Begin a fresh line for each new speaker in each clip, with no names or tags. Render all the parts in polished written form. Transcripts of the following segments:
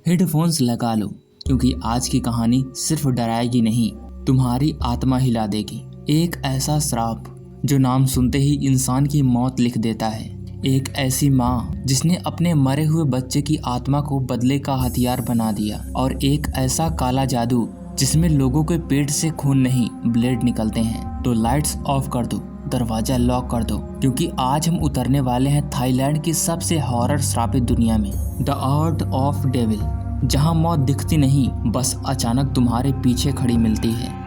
Headphones लगा लो, क्योंकि आज की कहानी सिर्फ डराएगी नहीं, तुम्हारी आत्मा हिला देगी। एक ऐसा श्राप जो नाम सुनते ही इंसान की मौत लिख देता है। एक ऐसी माँ जिसने अपने मरे हुए बच्चे की आत्मा को बदले का हथियार बना दिया। और एक ऐसा काला जादू जिसमें लोगों के पेट से खून नहीं ब्लेड निकलते हैं। तो लाइट्स ऑफ कर दो, दरवाजा लॉक कर दो, क्योंकि आज हम उतरने वाले हैं थाईलैंड की सबसे हॉरर श्रापित दुनिया में, द आर्ट ऑफ डेविल, जहां मौत दिखती नहीं, बस अचानक तुम्हारे पीछे खड़ी मिलती है।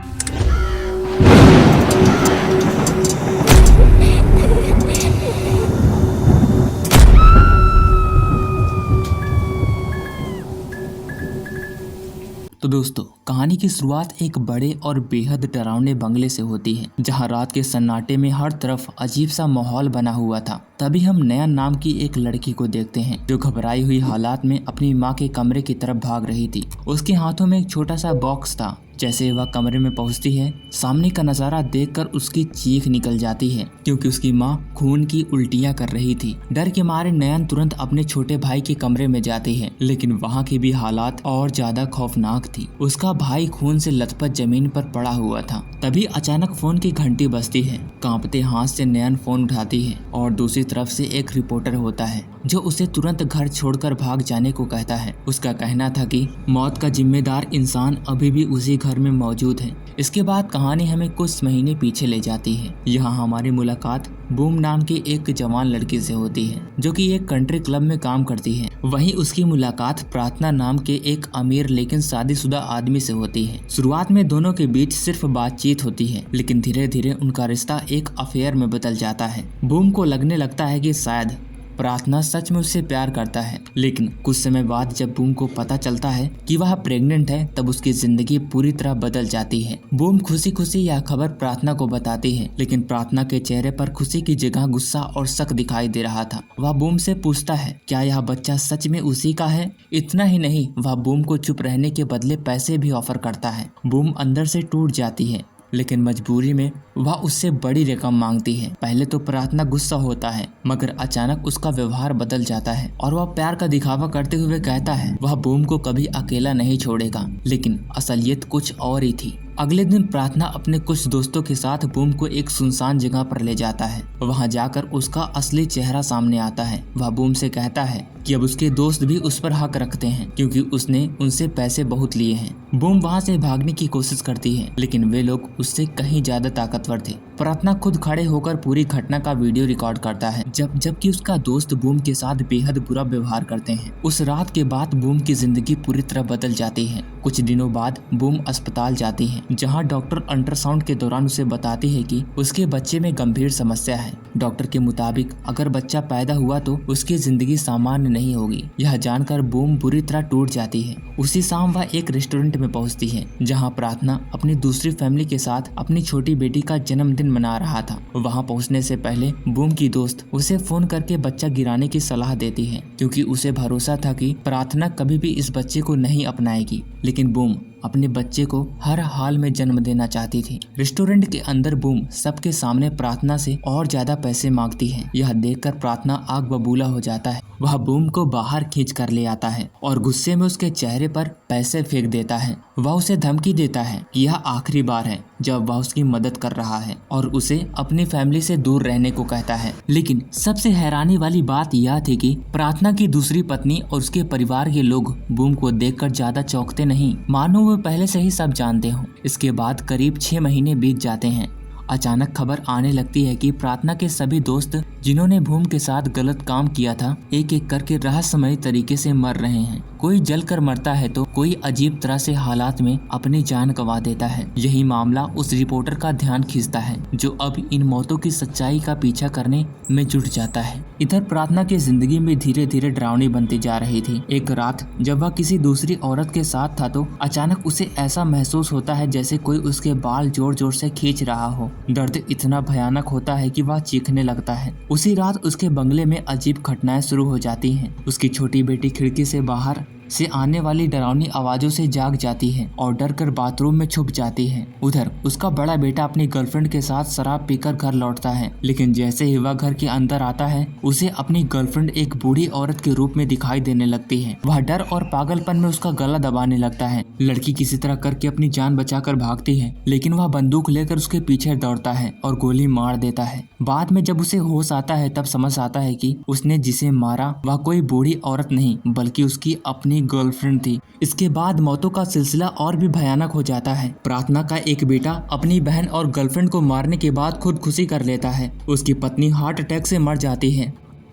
तो दोस्तों, कहानी की शुरुआत एक बड़े और बेहद डरावने बंगले से होती है, जहां रात के सन्नाटे में हर तरफ अजीब सा माहौल बना हुआ था। तभी हम नयन नाम की एक लड़की को देखते हैं जो घबराई हुई हालात में अपनी माँ के कमरे की तरफ भाग रही थी। उसके हाथों में एक छोटा सा बॉक्स था। जैसे वह कमरे में पहुंचती है, सामने का नजारा देखकर उसकी चीख निकल जाती है, क्योंकि उसकी माँ खून की उल्टियां कर रही थी। डर के मारे नयन तुरंत अपने छोटे भाई के कमरे में जाती है, लेकिन वहाँ की भी हालात और ज्यादा खौफनाक थी। उसका भाई खून से लथपथ जमीन पर पड़ा हुआ था। तभी अचानक फोन की घंटी बजती है। कांपते हाथ से नयन फोन उठाती है और दूसरी तरफ से एक रिपोर्टर होता है जो उसे तुरंत घर छोड़कर भाग जाने को कहता है। उसका कहना था कि मौत का जिम्मेदार इंसान अभी भी उसी घर में मौजूद है। इसके बाद कहानी हमें कुछ महीने पीछे ले जाती है। यहाँ हमारी मुलाकात बूम नाम की एक जवान लड़की से होती है, जो कि एक कंट्री क्लब में काम करती है। वहीं उसकी मुलाकात प्रार्थना नाम के एक अमीर लेकिन शादीशुदा आदमी से होती है। शुरुआत में दोनों के बीच सिर्फ बातचीत होती है, लेकिन धीरे धीरे उनका रिश्ता एक अफेयर में बदल जाता है। बूम को लगने लगता है कि शायद प्रार्थना सच में उससे प्यार करता है, लेकिन कुछ समय बाद जब बूम को पता चलता है कि वह प्रेग्नेंट है, तब उसकी जिंदगी पूरी तरह बदल जाती है। बूम खुशी खुशी यह खबर प्रार्थना को बताती है, लेकिन प्रार्थना के चेहरे पर खुशी की जगह गुस्सा और शक दिखाई दे रहा था। वह बूम से पूछता है, क्या यह बच्चा सच में उसी का है? इतना ही नहीं, वह बूम को चुप रहने के बदले पैसे भी ऑफर करता है। बूम अंदर से टूट जाती है, लेकिन मजबूरी में वह उससे बड़ी रकम मांगती है। पहले तो प्रार्थना गुस्सा होता है, मगर अचानक उसका व्यवहार बदल जाता है और वह प्यार का दिखावा करते हुए कहता है वह बूम को कभी अकेला नहीं छोड़ेगा। लेकिन असलियत कुछ और ही थी। अगले दिन प्रार्थना अपने कुछ दोस्तों के साथ बूम को एक सुनसान जगह पर ले जाता है। वहां जाकर उसका असली चेहरा सामने आता है। वह बूम से कहता है कि अब उसके दोस्त भी उस पर हक रखते हैं, क्योंकि उसने उनसे पैसे बहुत लिए हैं। बूम वहां से भागने की कोशिश करती है, लेकिन वे लोग उससे कहीं ज्यादा ताकतवर थे। प्रार्थना खुद खड़े होकर पूरी घटना का वीडियो रिकॉर्ड करता है, जबकि उसका दोस्त बूम के साथ बेहद बुरा व्यवहार करते हैं। उस रात के बाद बूम की जिंदगी पूरी तरह बदल जाती है। कुछ दिनों बाद बूम अस्पताल जाती है, जहां डॉक्टर अल्ट्रासाउंड के दौरान उसे बताती है कि उसके बच्चे में गंभीर समस्या है। डॉक्टर के मुताबिक अगर बच्चा पैदा हुआ तो उसकी जिंदगी सामान्य नहीं होगी। यह जानकर बूम बुरी तरह टूट जाती है। उसी शाम वह एक रेस्टोरेंट में पहुंचती है, जहां प्रार्थना अपनी दूसरी फैमिली के साथ अपनी छोटी बेटी का जन्मदिन मना रहा था। वहां पहुंचने से पहले बूम की दोस्त उसे फोन करके बच्चा गिराने की सलाह देती है, क्योंकि उसे भरोसा था कि प्रार्थना कभी भी इस बच्चे को नहीं अपनाएगी। लेकिन बूम अपने बच्चे को हर हाल में जन्म देना चाहती थी। रेस्टोरेंट के अंदर बूम सबके सामने प्रार्थना से और ज्यादा पैसे मांगती है। यह देखकर प्रार्थना आग बबूला हो जाता है। वह बूम को बाहर खींच कर ले आता है और गुस्से में उसके चेहरे पर पैसे फेंक देता है। वह उसे धमकी देता है कि यह आखिरी बार है जब वह उसकी मदद कर रहा है, और उसे अपनी फैमिली से दूर रहने को कहता है। लेकिन सबसे हैरानी वाली बात यह थी कि प्रार्थना की दूसरी पत्नी और उसके परिवार के लोग बूम को देखकर ज्यादा चौंकते नहीं, मानो वो पहले से ही सब जानते हो। इसके बाद करीब 6 महीने बीत जाते हैं। अचानक खबर आने लगती है कि प्रार्थना के सभी दोस्त जिन्होंने बूम के साथ गलत काम किया था, एक एक करके रहस्यमय तरीके से मर रहे हैं। कोई जलकर मरता है तो कोई अजीब तरह से हालात में अपनी जान गंवा देता है। यही मामला उस रिपोर्टर का ध्यान खींचता है, जो अब इन मौतों की सच्चाई का पीछा करने में जुट जाता है। इधर प्रार्थना की जिंदगी में धीरे धीरे डरावनी बनती जा रही थी। एक रात जब वह किसी दूसरी औरत के साथ था, तो अचानक उसे ऐसा महसूस होता है जैसे कोई उसके बाल जोर जोर से खींच रहा हो। दर्द इतना भयानक होता है कि वह चीखने लगता है। उसी रात उसके बंगले में अजीब घटनाएं शुरू हो जाती हैं। उसकी छोटी बेटी खिड़की से बाहर से आने वाली डरावनी आवाजों से जाग जाती है और डर कर बाथरूम में छुप जाती है। उधर उसका बड़ा बेटा अपनी गर्लफ्रेंड के साथ शराब पीकर घर लौटता है, लेकिन जैसे ही वह घर के अंदर आता है उसे अपनी गर्लफ्रेंड एक बूढ़ी औरत के रूप में दिखाई देने लगती है। वह डर और पागलपन में उसका गला दबाने लगता है। लड़की किसी तरह करके अपनी जान बचाकर भागती है, लेकिन वह बंदूक लेकर उसके पीछे दौड़ता है और गोली मार देता है। बाद में जब उसे होश आता है तब समझ आता है कि उसने जिसे मारा वह कोई बूढ़ी औरत नहीं बल्कि उसकी अपनी गर्लफ्रेंड थी। इसके बाद मौतों का सिलसिला और भी भयानक हो जाता है। प्रार्थना का एक बेटा अपनी बहन और गर्लफ्रेंड को मारने के बाद खुदकुशी कर लेता है। उसकी पत्नी हार्ट अटैक से मर जाती है।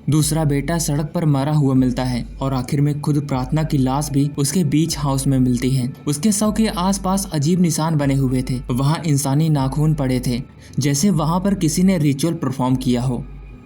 दूसरा बेटा सड़क पर मरा हुआ मिलता है और आखिर में खुद प्रार्थना की लाश भी उसके बीच हाउस में मिलती है। उसके शव के आसपास अजीब निशान बने हुए थे। वहाँ इंसानी नाखून पड़े थे, जैसे वहाँ पर किसी ने रिचुअल परफॉर्म किया हो।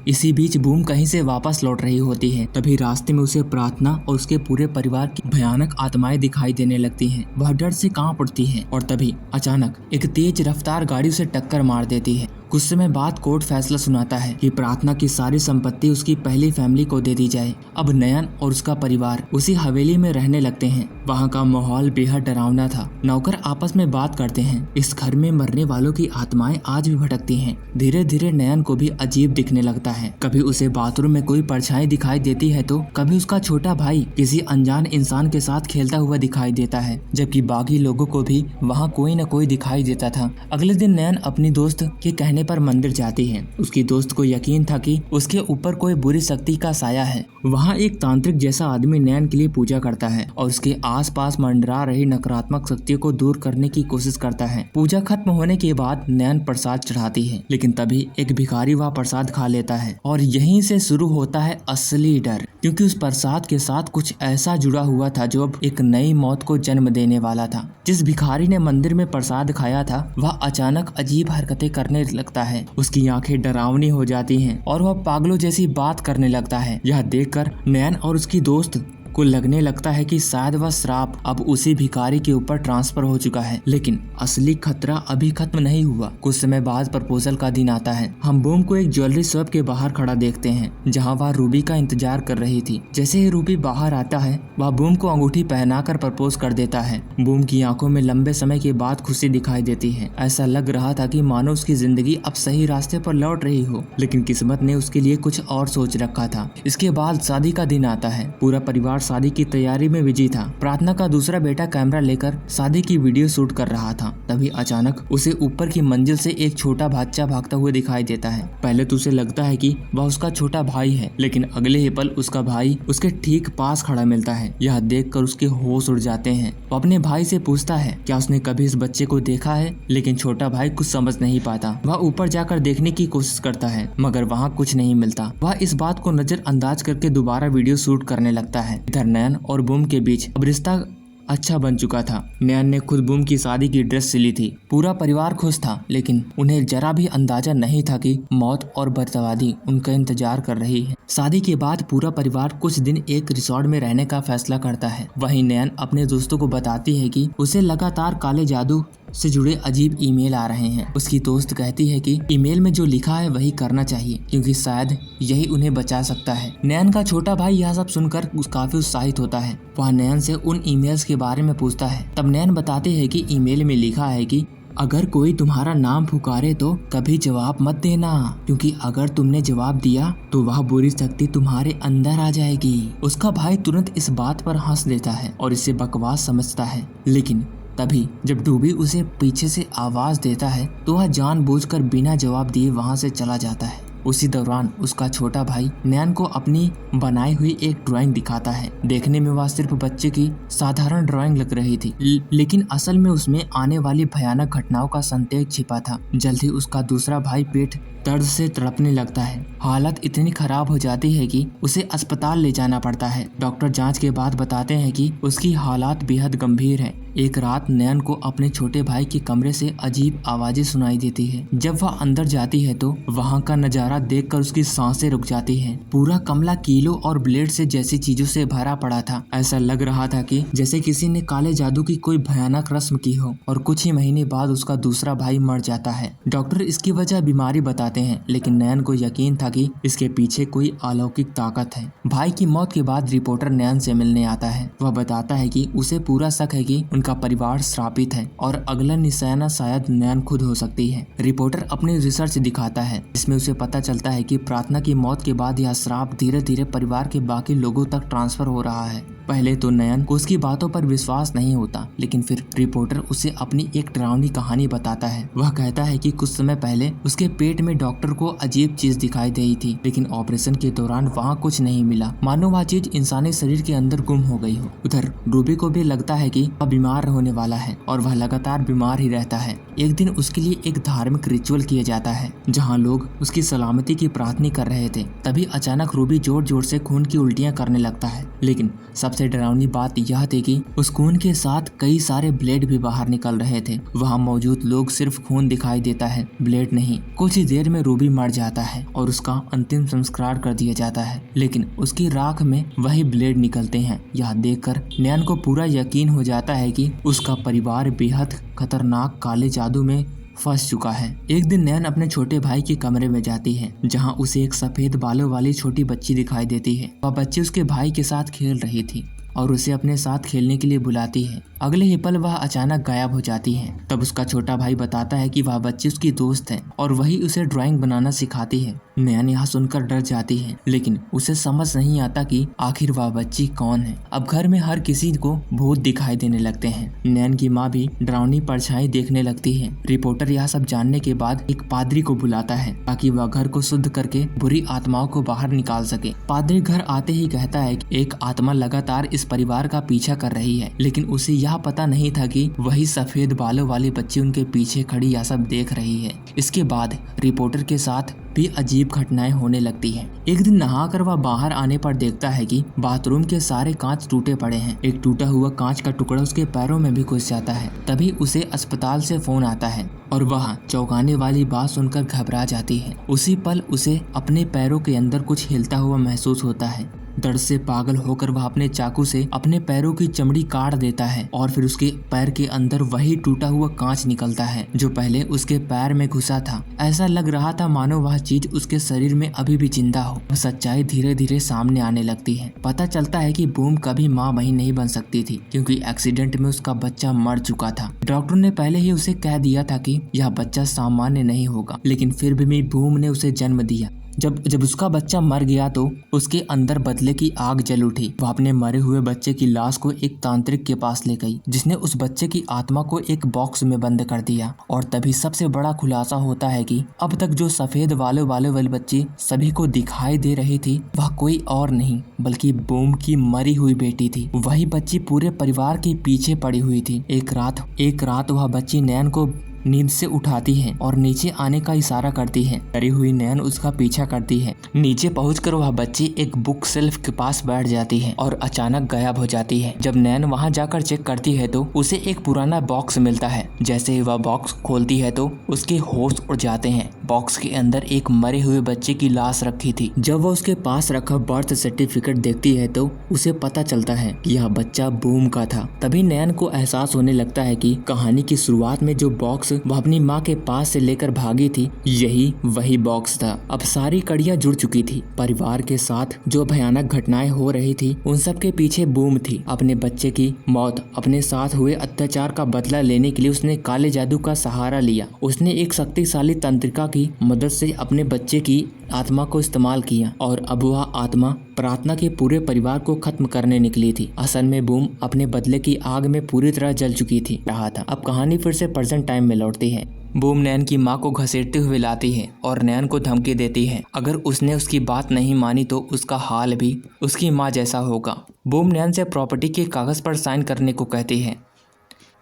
इसी बीच बूम कहीं से वापस लौट रही होती है। तभी रास्ते में उसे प्रार्थना और उसके पूरे परिवार की भयानक आत्माएं दिखाई देने लगती हैं। वह डर से कांप उठती है और तभी अचानक एक तेज रफ्तार गाड़ी उसे टक्कर मार देती है। कुछ समय बाद कोर्ट फैसला सुनाता है कि प्रार्थना की सारी संपत्ति उसकी पहली फैमिली को दे दी जाए। अब नयन और उसका परिवार उसी हवेली में रहने लगते हैं। वहाँ का माहौल बेहद डरावना था। नौकर आपस में बात करते हैं। इस घर में मरने वालों की आत्माएं आज भी भटकती हैं। धीरे धीरे नयन को भी अजीब दिखने लगता है। कभी उसे बाथरूम में कोई परछाई दिखाई देती है तो कभी उसका छोटा भाई किसी अनजान इंसान के साथ खेलता हुआ दिखाई देता है, जबकि बाकी लोगों को भी वहाँ कोई न कोई दिखाई देता था। अगले दिन नयन अपनी दोस्त के कहने पर मंदिर जाती है। उसकी दोस्त को यकीन था कि उसके ऊपर कोई बुरी शक्ति का साया है। वहाँ एक तांत्रिक जैसा आदमी नयन के लिए पूजा करता है और उसके आसपास मंडरा रही नकारात्मक शक्तियों को दूर करने की कोशिश करता है। पूजा खत्म होने के बाद नयन प्रसाद चढ़ाती है, लेकिन तभी एक भिखारी वह प्रसाद खा लेता है और यहीं से शुरू होता है असली डर, क्योंकि उस प्रसाद के साथ कुछ ऐसा जुड़ा हुआ था जो अब एक नई मौत को जन्म देने वाला था। जिस भिखारी ने मंदिर में प्रसाद खाया था वह अचानक अजीब हरकतें करने लगता है। उसकी आंखें डरावनी हो जाती हैं और वह पागलों जैसी बात करने लगता है। यह देखकर नयन और उसकी दोस्त को लगने लगता है कि शायद वह श्राप अब उसी भिखारी के ऊपर ट्रांसफर हो चुका है, लेकिन असली खतरा अभी खत्म नहीं हुआ। कुछ समय बाद प्रपोजल का दिन आता है। हम बूम को एक ज्वेलरी शॉप के बाहर खड़ा देखते हैं, जहां वह रूबी का इंतजार कर रही थी। जैसे ही रूबी बाहर आता है वह बूम को अंगूठी पहनाकर प्रपोज कर देता है। बूम की आंखों में लंबे समय के बाद खुशी दिखाई देती है। ऐसा लग रहा था कि मानो उसकी जिंदगी अब सही रास्ते पर लौट रही हो, लेकिन किस्मत ने उसके लिए कुछ और सोच रखा था। इसके बाद शादी का दिन आता है। पूरा परिवार शादी की तैयारी में बिजी था। प्रार्थना का दूसरा बेटा कैमरा लेकर शादी की वीडियो शूट कर रहा था। तभी अचानक उसे ऊपर की मंजिल से एक छोटा बच्चा भागता हुआ दिखाई देता है। पहले तो उसे लगता है कि वह उसका छोटा भाई है, लेकिन अगले ही पल उसका भाई उसके ठीक पास खड़ा मिलता है। यह देखकर उसके होश उड़ जाते हैं। वो अपने भाई से पूछता है क्या उसने कभी इस बच्चे को देखा है, लेकिन छोटा भाई कुछ समझ नहीं पाता। वह ऊपर जाकर देखने की कोशिश करता है, मगर वहाँ कुछ नहीं मिलता। वह इस बात को नजरअंदाज करके दोबारा वीडियो शूट करने लगता है। इधर नयन और बूम के बीच अब रिश्ता अच्छा बन चुका था। नयन ने खुद बूम की शादी की ड्रेस सिली थी। पूरा परिवार खुश था, लेकिन उन्हें जरा भी अंदाजा नहीं था कि मौत और बर्बादी उनका इंतजार कर रही है। शादी के बाद पूरा परिवार कुछ दिन एक रिसोर्ट में रहने का फैसला करता है। वहीं नयन अपने दोस्तों को बताती है कि उसे लगातार काले जादू से जुड़े अजीब ईमेल आ रहे हैं। उसकी दोस्त कहती है कि ईमेल में जो लिखा है वही करना चाहिए, क्योंकि शायद यही उन्हें बचा सकता है। नयन का छोटा भाई यह सब सुनकर काफी उत्साहित होता है। वह नयन से उन ईमेल्स के बारे में पूछता है। तब नयन बताते हैं कि ईमेल में लिखा है कि अगर कोई तुम्हारा नाम पुकारे तो कभी जवाब मत देना, क्योंकि अगर तुमने जवाब दिया तो वह बुरी शक्ति तुम्हारे अंदर आ जाएगी। उसका भाई तुरंत इस बात पर हंस देता है और इसे बकवास समझता है, लेकिन तभी जब डूबी उसे पीछे से आवाज देता है तो वह जानबूझकर बिना जवाब दिए वहां से चला जाता है। उसी दौरान उसका छोटा भाई नयन को अपनी बनाई हुई एक ड्राइंग दिखाता है। देखने में वह सिर्फ बच्चे की साधारण ड्राइंग लग रही थी, लेकिन असल में उसमें आने वाली भयानक घटनाओं का संकेत छिपा था। जल्द ही उसका दूसरा भाई पेट दर्द से तड़पने लगता है। हालत इतनी खराब हो जाती है कि उसे अस्पताल ले जाना पड़ता है। डॉक्टर जांच के बाद बताते हैं कि उसकी हालात बेहद गंभीर है। एक रात नयन को अपने छोटे भाई के कमरे से अजीब आवाजें सुनाई देती है। जब वह अंदर जाती है तो वहाँ का नजारा देखकर उसकी सांसें रुक जाती हैं। पूरा कमरा कीलों और ब्लेड से जैसी चीजों से भरा पड़ा था। ऐसा लग रहा था कि जैसे किसी ने काले जादू की कोई भयानक रस्म की हो। और कुछ ही महीने बाद उसका दूसरा भाई मर जाता है। डॉक्टर इसकी वजह बीमारी बताते करते हैं, लेकिन नयन को यकीन था कि इसके पीछे कोई अलौकिक ताकत है। भाई की मौत के बाद रिपोर्टर नयन से मिलने आता है। वह बताता है कि उसे पूरा शक है कि उनका परिवार श्रापित है और अगला निशाना शायद नयन खुद हो सकती है। रिपोर्टर अपनी रिसर्च दिखाता है, जिसमें उसे पता चलता है कि प्रार्थना की मौत के बाद यह श्राप धीरे धीरे परिवार के बाकी लोगों तक ट्रांसफर हो रहा है। पहले तो नयन को उसकी बातों पर विश्वास नहीं होता, लेकिन फिर रिपोर्टर उसे अपनी एक डरावनी कहानी बताता है। वह कहता है कि कुछ समय पहले उसके पेट में डॉक्टर को अजीब चीज दिखाई दी थी, लेकिन ऑपरेशन के दौरान वहाँ कुछ नहीं मिला, मानो वह चीज इंसानी शरीर के अंदर गुम हो गई हो। उधर रूबी को भी लगता है कि वह बीमार होने वाला है और वह लगातार बीमार ही रहता है। एक दिन उसके लिए एक धार्मिक रिचुअल किया जाता है, जहाँ लोग उसकी सलामती की प्रार्थना कर रहे थे। तभी अचानक रूबी जोर जोर से खून की उल्टियाँ करने लगता है, लेकिन सबसे डरावनी बात यह थी कि उस खून के साथ कई सारे ब्लेड भी बाहर निकल रहे थे। वहाँ मौजूद लोग सिर्फ खून दिखाई देता है, ब्लेड नहीं। कुछ ही देर में रूबी मर जाता है और उसका अंतिम संस्कार कर दिया जाता है, लेकिन उसकी राख में वही ब्लेड निकलते हैं। यह देखकर नयन को पूरा यकीन हो जाता है कि उसका परिवार बेहद खतरनाक काले जादू में फंस चुका है। एक दिन नयन अपने छोटे भाई के कमरे में जाती है, जहां उसे एक सफेद बालों वाली छोटी बच्ची दिखाई देती है। वह बच्ची उसके भाई के साथ खेल रही थी और उसे अपने साथ खेलने के लिए बुलाती है। अगले ही पल वह अचानक गायब हो जाती है। तब उसका छोटा भाई बताता है कि वह बच्ची उसकी दोस्त है और वही उसे ड्राइंग बनाना सिखाती है। नयन यह सुनकर डर जाती है, लेकिन उसे समझ नहीं आता कि आखिर वह बच्ची कौन है। अब घर में हर किसी को भूत दिखाई देने लगते हैं। नयन की माँ भी डरावनी परछाई देखने लगती है। रिपोर्टर यह सब जानने के बाद एक पादरी को बुलाता है, ताकि वह घर को शुद्ध करके बुरी आत्माओं को बाहर निकाल सके। पादरी घर आते ही कहता है कि एक आत्मा लगातार इस परिवार का पीछा कर रही है, लेकिन उसे यह पता नहीं था कि वही सफेद बालों वाली बच्ची उनके पीछे खड़ी यह सब देख रही है। इसके बाद रिपोर्टर के साथ भी अजीब घटनाएं होने लगती हैं। एक दिन नहाकर वह बाहर आने पर देखता है कि बाथरूम के सारे कांच टूटे पड़े हैं। एक टूटा हुआ कांच का टुकड़ा उसके पैरों में भी घुस जाता है। तभी उसे अस्पताल से फोन आता है और वह चौंकाने वाली बात सुनकर घबरा जाती है। उसी पल उसे अपने पैरों के अंदर कुछ हिलता हुआ महसूस होता है। दर्द से पागल होकर वह अपने चाकू से अपने पैरों की चमड़ी काट देता है और फिर उसके पैर के अंदर वही टूटा हुआ कांच निकलता है जो पहले उसके पैर में घुसा था। ऐसा लग रहा था मानो वह चीज उसके शरीर में अभी भी जिंदा हो। सच्चाई धीरे धीरे सामने आने लगती है। पता चलता है कि बूम कभी माँ बहन नहीं बन सकती थी, क्योंकि एक्सीडेंट में उसका बच्चा मर चुका था। डॉक्टर ने पहले ही उसे कह दिया था कि यह बच्चा सामान्य नहीं होगा, लेकिन फिर भी बूम ने उसे जन्म दिया। जब उसका बच्चा मर गया तो उसके अंदर बदले की आग जल उठी। वह अपने मरे हुए बच्चे की लाश को एक तांत्रिक के पास ले गई, जिसने उस बच्चे की आत्मा को एक बॉक्स में बंद कर दिया। और तभी सबसे बड़ा खुलासा होता है कि अब तक जो सफेद बालों वाली बच्ची सभी को दिखाई दे रही थी, वह कोई और नहीं बल्कि बूम की मरी हुई बेटी थी। वही बच्ची पूरे परिवार के पीछे पड़ी हुई थी। एक रात वह बच्ची नयन को नींद से उठाती है और नीचे आने का इशारा करती है। डरी हुई नयन उसका पीछा करती है। नीचे पहुंचकर वह बच्ची एक बुक शेल्फ के पास बैठ जाती है और अचानक गायब हो जाती है। जब नयन वहां जाकर चेक करती है तो उसे एक पुराना बॉक्स मिलता है। जैसे ही वह बॉक्स खोलती है तो उसके होश उड़ जाते हैं। बॉक्स के अंदर एक मरे हुए बच्चे की लाश रखी थी। जब वह उसके पास रखा बर्थ सर्टिफिकेट देखती है तो उसे पता चलता है कि यह बच्चा बूम का था। तभी नयन को एहसास होने लगता है कि कहानी की शुरुआत में जो बॉक्स वह अपनी माँ के पास से लेकर भागी थी, यही वही बॉक्स था। अब सारी कड़ियां जुड़ चुकी थी। परिवार के साथ जो भयानक घटनाएं हो रही थी, उन सब के पीछे बूम थी। अपने बच्चे की मौत, अपने साथ हुए अत्याचार का बदला लेने के लिए उसने काले जादू का सहारा लिया। उसने एक शक्तिशाली तंत्रिका की मदद से अपने बच्चे की आत्मा को इस्तेमाल किया और अब वह आत्मा प्रार्थना के पूरे परिवार को खत्म करने निकली थी। असल में बूम अपने बदले की आग में पूरी तरह जल चुकी थी रहा था। अब कहानी फिर से प्रेजेंट टाइम में लौटती है। बूम नयन की माँ को घसीटते हुए लाती है और नयन को धमकी देती है, अगर उसने उसकी बात नहीं मानी तो उसका हाल भी उसकी माँ जैसा होगा। बूम नयन से प्रॉपर्टी के कागज पर साइन करने को कहती है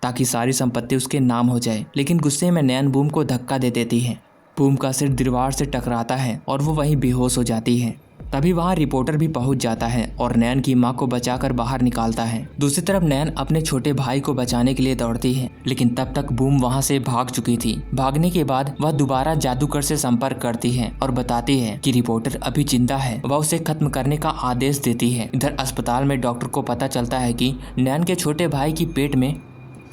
ताकि सारी संपत्ति उसके नाम हो जाए, लेकिन गुस्से में नयन बूम को धक्का दे देती है। बूम का सिर दीवार से टकराता है और वो वहीं बेहोश हो जाती है। तभी वहाँ रिपोर्टर भी पहुंच जाता है और नयन की मां को बचाकर बाहर निकालता है। दूसरी तरफ नयन अपने छोटे भाई को बचाने के लिए दौड़ती है, लेकिन तब तक बूम वहां से भाग चुकी थी। भागने के बाद वह दोबारा जादूगर से संपर्क करती है और बताती है कि रिपोर्टर अभी जिंदा है। वह उसे खत्म करने का आदेश देती है। इधर अस्पताल में डॉक्टर को पता चलता है कि नयन के छोटे भाई की पेट में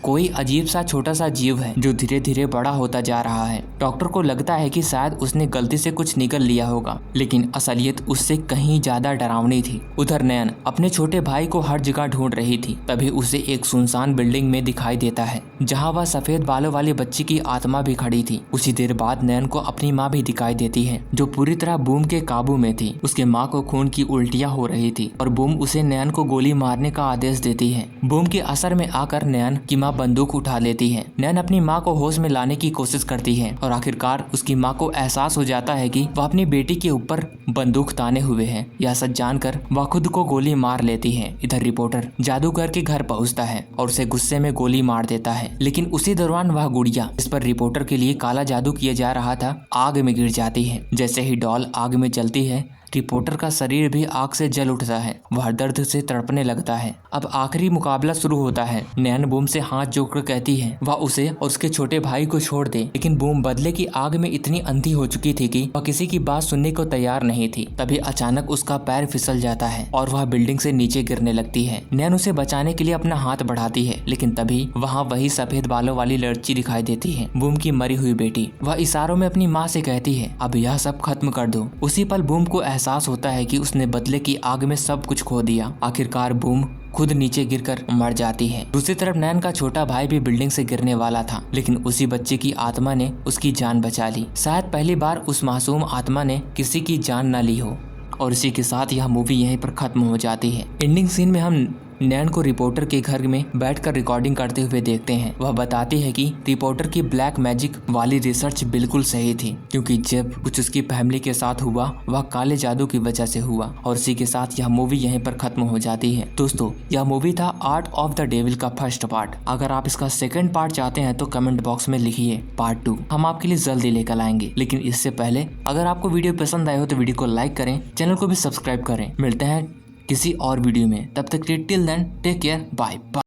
कोई अजीब सा छोटा सा जीव है जो धीरे धीरे बड़ा होता जा रहा है। डॉक्टर को लगता है कि शायद उसने गलती से कुछ निगल लिया होगा, लेकिन असलियत उससे कहीं ज्यादा डरावनी थी। उधर नयन अपने छोटे भाई को हर जगह ढूंढ रही थी। तभी उसे एक सुनसान बिल्डिंग में दिखाई देता है जहां वह सफेद बालों वाली बच्ची की आत्मा भी खड़ी थी। उसी देर बाद नयन को अपनी माँ भी दिखाई देती है जो पूरी तरह बूम के काबू में थी। उसके माँ को खून की उल्टियाँ हो रही थी और बूम उसे नयन को गोली मारने का आदेश देती है। बूम के असर में आकर नयन की माँ बंदूक उठा लेती है। नयन अपनी माँ को होश में लाने की कोशिश करती है और आखिरकार उसकी माँ को एहसास हो जाता है कि वह अपनी बेटी के ऊपर बंदूक ताने हुए है। यह सच जानकर वह खुद को गोली मार लेती है। इधर रिपोर्टर जादूगर के घर पहुँचता है और उसे गुस्से में गोली मार देता है, लेकिन उसी दौरान वह गुड़िया जिस पर रिपोर्टर के लिए काला जादू किया जा रहा था आग में गिर जाती है। जैसे ही डॉल आग में जलती है, रिपोर्टर का शरीर भी आग से जल उठता है। वह दर्द से तड़पने लगता है। अब आखिरी मुकाबला शुरू होता है। नयन बूम से हाथ जोड़कर कहती है वह उसे और उसके छोटे भाई को छोड़ दे, लेकिन बूम बदले की आग में इतनी अंधी हो चुकी थी कि वह किसी की बात सुनने को तैयार नहीं थी। तभी अचानक उसका पैर फिसल जाता है और वह बिल्डिंग से नीचे गिरने लगती है। नयन उसे बचाने के लिए अपना हाथ बढ़ाती है, लेकिन तभी वहाँ वही सफेद बालों वाली लड़की दिखाई देती है, बूम की मरी हुई बेटी। वह इशारों में अपनी माँ से कहती है अब यह सब खत्म कर दो। उसी पल बूम को एहसास होता है कि उसने बदले की आग में सब कुछ खो दिया। आखिरकार बूम खुद नीचे गिरकर मर जाती है। दूसरी तरफ नयन का छोटा भाई भी बिल्डिंग से गिरने वाला था, लेकिन उसी बच्चे की आत्मा ने उसकी जान बचा ली। शायद पहली बार उस मासूम आत्मा ने किसी की जान न ली हो। और इसी के साथ यह मूवी यहीं पर खत्म हो जाती है। एंडिंग सीन में हम नयन को रिपोर्टर के घर में बैठकर रिकॉर्डिंग करते हुए देखते हैं। वह बताती है कि रिपोर्टर की ब्लैक मैजिक वाली रिसर्च बिल्कुल सही थी, क्योंकि जब कुछ उसकी फैमिली के साथ हुआ वह काले जादू की वजह से हुआ। और इसी के साथ यह मूवी यहीं पर खत्म हो जाती है। दोस्तों, यह मूवी था आर्ट ऑफ द डेविल का फर्स्ट पार्ट। अगर आप इसका सेकंड पार्ट चाहते हैं तो कमेंट बॉक्स में लिखिए पार्ट 2, हम आपके लिए जल्दी लेकर आएंगे। लेकिन इससे पहले अगर आपको वीडियो पसंद आए हो तो वीडियो को लाइक करें, चैनल को भी सब्सक्राइब करें। मिलते हैं किसी और वीडियो में, तब तक till then take care, bye bye.